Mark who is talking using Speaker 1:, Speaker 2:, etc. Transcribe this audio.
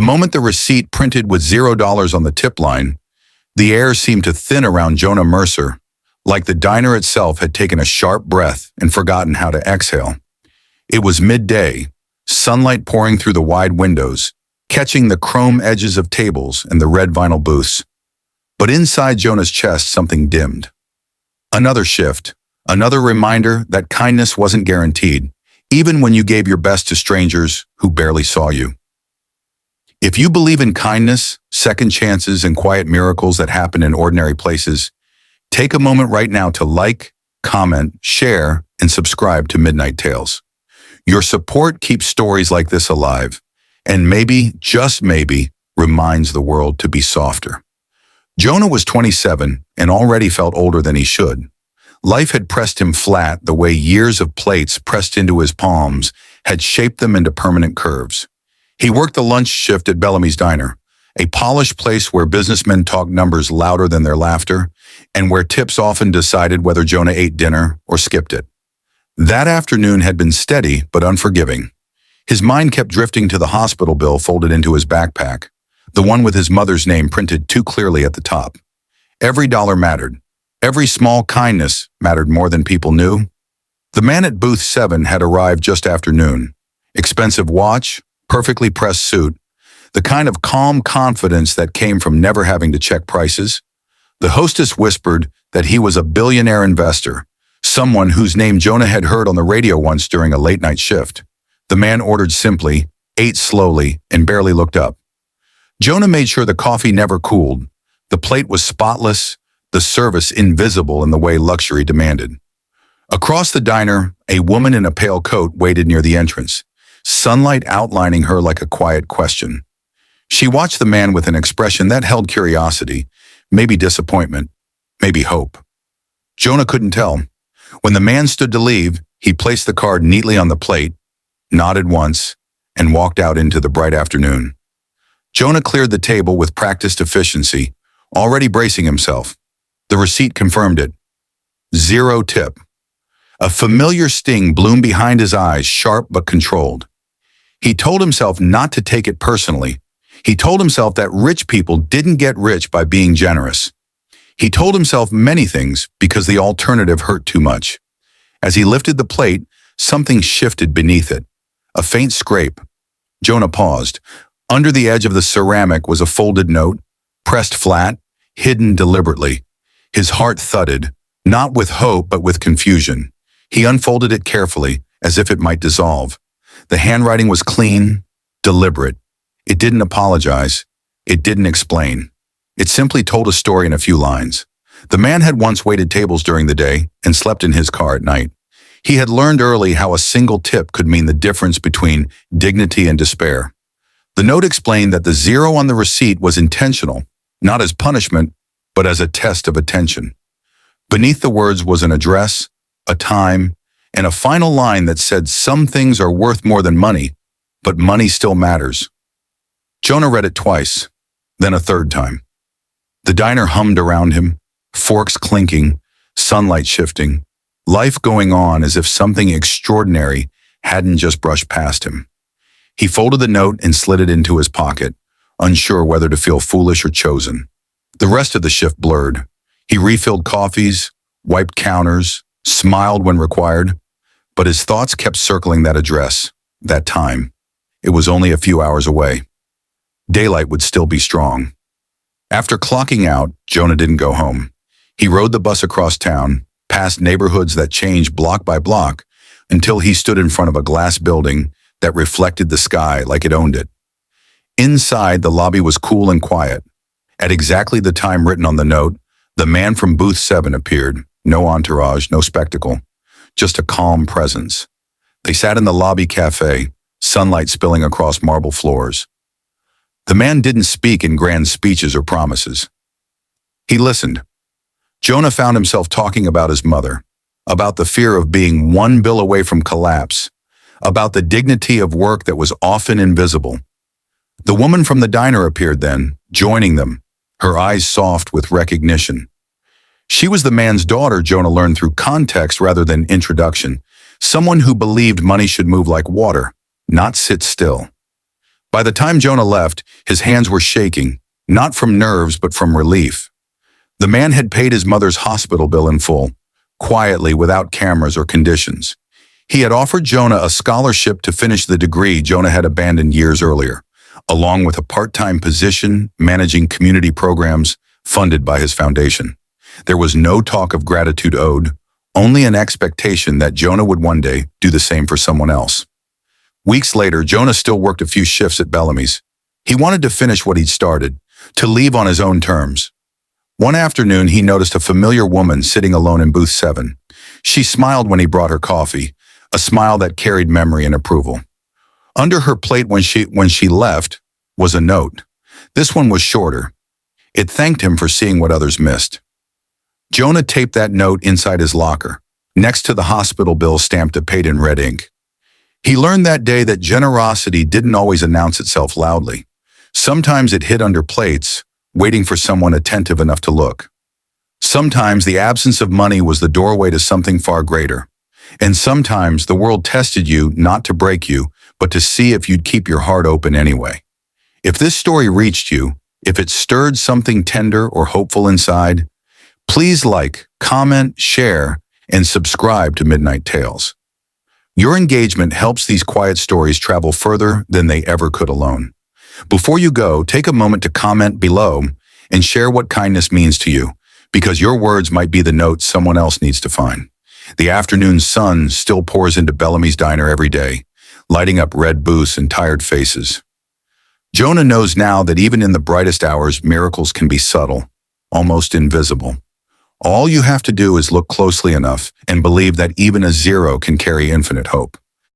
Speaker 1: moment the receipt printed with $0 on the tip line, the air seemed to thin around Jonah Mercer, like the diner itself had taken a sharp breath and forgotten how to exhale. It was midday, sunlight pouring through the wide windows, catching the chrome edges of tables and the red vinyl booths. But inside Jonah's chest, something dimmed. Another shift, another reminder that kindness wasn't guaranteed, even when you gave your best to strangers who barely saw you. If you believe in kindness, second chances, and quiet miracles that happen in ordinary places, take a moment right now to like, comment, share, and subscribe to Midnight Tales. Your support keeps stories like this alive, and maybe, just maybe, reminds the world to be softer. Jonah was 27 and already felt older than he should. Life had pressed him flat the way years of plates pressed into his palms had shaped them into permanent curves. He worked the lunch shift at Bellamy's Diner, a polished place where businessmen talked numbers louder than their laughter, and where tips often decided whether Jonah ate dinner or skipped it. That afternoon had been steady but unforgiving. His mind kept drifting to the hospital bill folded into his backpack, the one with his mother's name printed too clearly at the top. Every dollar mattered. Every small kindness mattered more than people knew. The man at booth 7 had arrived just after noon. Expensive watch, perfectly pressed suit, the kind of calm confidence that came from never having to check prices. The hostess whispered that he was a billionaire investor, someone whose name Jonah had heard on the radio once during a late-night shift. The man ordered simply, ate slowly, and barely looked up. Jonah made sure the coffee never cooled. The plate was spotless, the service invisible in the way luxury demanded. Across the diner, a woman in a pale coat waited near the entrance, sunlight outlining her like a quiet question. She watched the man with an expression that held curiosity, maybe disappointment, maybe hope. Jonah couldn't tell. When the man stood to leave, he placed the card neatly on the plate, nodded once, and walked out into the bright afternoon. Jonah cleared the table with practiced efficiency, already bracing himself. The receipt confirmed it. 0 tip. A familiar sting bloomed behind his eyes, sharp but controlled. He told himself not to take it personally. He told himself that rich people didn't get rich by being generous. He told himself many things because the alternative hurt too much. As he lifted the plate, something shifted beneath it. A faint scrape. Jonah paused. Under the edge of the ceramic was a folded note, pressed flat, hidden deliberately. His heart thudded, not with hope but with confusion. He unfolded it carefully, as if it might dissolve. The handwriting was clean, deliberate. It didn't apologize. It didn't explain. It simply told a story in a few lines. The man had once waited tables during the day and slept in his car at night. He had learned early how a single tip could mean the difference between dignity and despair. The note explained that the 0 on the receipt was intentional, not as punishment, but as a test of attention. Beneath the words was an address, a time, and a final line that said some things are worth more than money, but money still matters. Jonah read it twice, then a third time. The diner hummed around him, forks clinking, sunlight shifting, life going on as if something extraordinary hadn't just brushed past him. He folded the note and slid it into his pocket, unsure whether to feel foolish or chosen. The rest of the shift blurred. He refilled coffees, wiped counters, smiled when required, but his thoughts kept circling that address, that time. It was only a few hours away. Daylight would still be strong. After clocking out, Jonah didn't go home. He rode the bus across town, past neighborhoods that changed block by block, until he stood in front of a glass building that reflected the sky like it owned it. Inside, the lobby was cool and quiet. At exactly the time written on the note, the man from booth 7 appeared, no entourage, no spectacle, just a calm presence. They sat in the lobby cafe, sunlight spilling across marble floors. The man didn't speak in grand speeches or promises. He listened. Jonah found himself talking about his mother, about the fear of being one bill away from collapse, about the dignity of work that was often invisible. The woman from the diner appeared then, joining them, her eyes soft with recognition. She was the man's daughter, Jonah learned through context rather than introduction, someone who believed money should move like water, not sit still. By the time Jonah left, his hands were shaking, not from nerves but from relief. The man had paid his mother's hospital bill in full, quietly without cameras or conditions. He had offered Jonah a scholarship to finish the degree Jonah had abandoned years earlier, along with a part-time position managing community programs funded by his foundation. There was no talk of gratitude owed, only an expectation that Jonah would one day do the same for someone else. Weeks later, Jonah still worked a few shifts at Bellamy's. He wanted to finish what he'd started, to leave on his own terms. One afternoon, he noticed a familiar woman sitting alone in booth 7. She smiled when he brought her coffee, a smile that carried memory and approval. Under her plate when she left was a note. This one was shorter. It thanked him for seeing what others missed. Jonah taped that note inside his locker, next to the hospital bill stamped and paid in red ink. He learned that day that generosity didn't always announce itself loudly. Sometimes it hid under plates, waiting for someone attentive enough to look. Sometimes the absence of money was the doorway to something far greater. And sometimes the world tested you not to break you, but to see if you'd keep your heart open anyway. If this story reached you, if it stirred something tender or hopeful inside, please like, comment, share, and subscribe to Midnight Tales. Your engagement helps these quiet stories travel further than they ever could alone. Before you go, take a moment to comment below and share what kindness means to you, because your words might be the note someone else needs to find. The afternoon sun still pours into Bellamy's diner every day, lighting up red booths and tired faces. Jonah knows now that even in the brightest hours, miracles can be subtle, almost invisible. All you have to do is look closely enough and believe that even a zero can carry infinite hope.